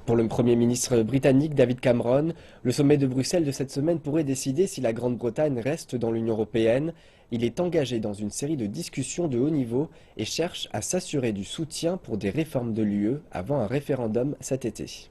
Pour le Premier ministre britannique David Cameron, le sommet de Bruxelles de cette semaine pourrait décider si la Grande-Bretagne reste dans l'Union européenne. Il est engagé dans une série de discussions de haut niveau et cherche à s'assurer du soutien pour des réformes de l'UE avant un référendum cet été.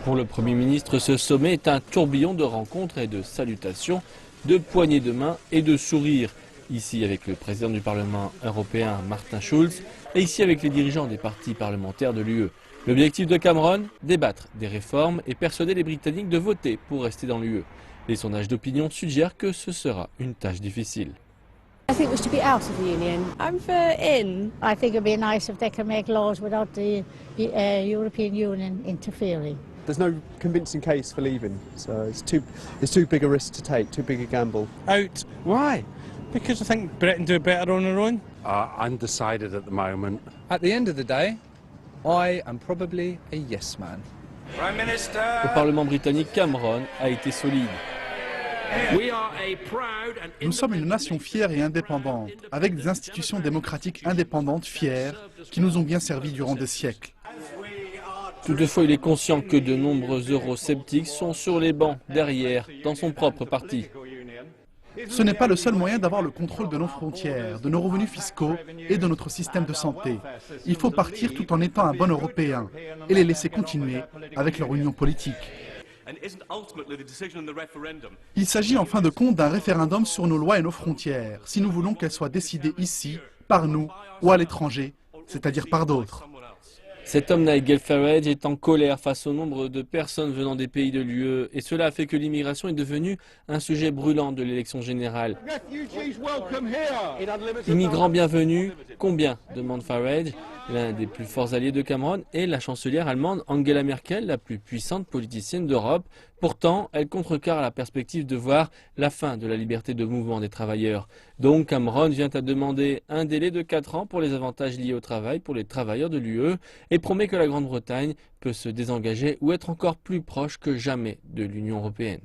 Pour le Premier ministre, ce sommet est un tourbillon de rencontres et de salutations, de poignées de main et de sourires. Ici avec le président du Parlement européen, Martin Schulz, et ici avec les dirigeants des partis parlementaires de l'UE. L'objectif de Cameron, débattre des réformes et persuader les Britanniques de voter pour rester dans l'UE. Les sondages d'opinion suggèrent que ce sera une tâche difficile. I think we should be out of the union. I'm for in. I think it'd be nice if they can make laws without the European Union interfering. There's no convincing case for leaving, so it's too big a risk to take, too big a gamble. Out. Why? Because I think Britain do better on their own. Undecided at the moment. At the end of the day, I am probably a yes man. Prime Minister. Au Parlement britannique, Cameron a été solide. Nous sommes une nation fière et indépendante, avec des institutions démocratiques indépendantes fières, qui nous ont bien servi durant des siècles. Toutefois, il est conscient que de nombreux eurosceptiques sont sur les bancs, derrière, dans son propre parti. Ce n'est pas le seul moyen d'avoir le contrôle de nos frontières, de nos revenus fiscaux et de notre système de santé. Il faut partir tout en étant un bon Européen et les laisser continuer avec leur union politique. Il s'agit en fin de compte d'un référendum sur nos lois et nos frontières, si nous voulons qu'elles soient décidées ici, par nous ou à l'étranger, c'est-à-dire par d'autres. Cet homme, Nigel Farage, est en colère face au nombre de personnes venant des pays de l'UE et cela a fait que l'immigration est devenue un sujet brûlant de l'élection générale. Immigrants bienvenus, combien demande Farage. L'un des plus forts alliés de Cameron est la chancelière allemande Angela Merkel, la plus puissante politicienne d'Europe. Pourtant, elle contrecarre la perspective de voir la fin de la liberté de mouvement des travailleurs. Donc Cameron vient à demander un délai de 4 ans pour les avantages liés au travail pour les travailleurs de l'UE et promet que la Grande-Bretagne peut se désengager ou être encore plus proche que jamais de l'Union européenne.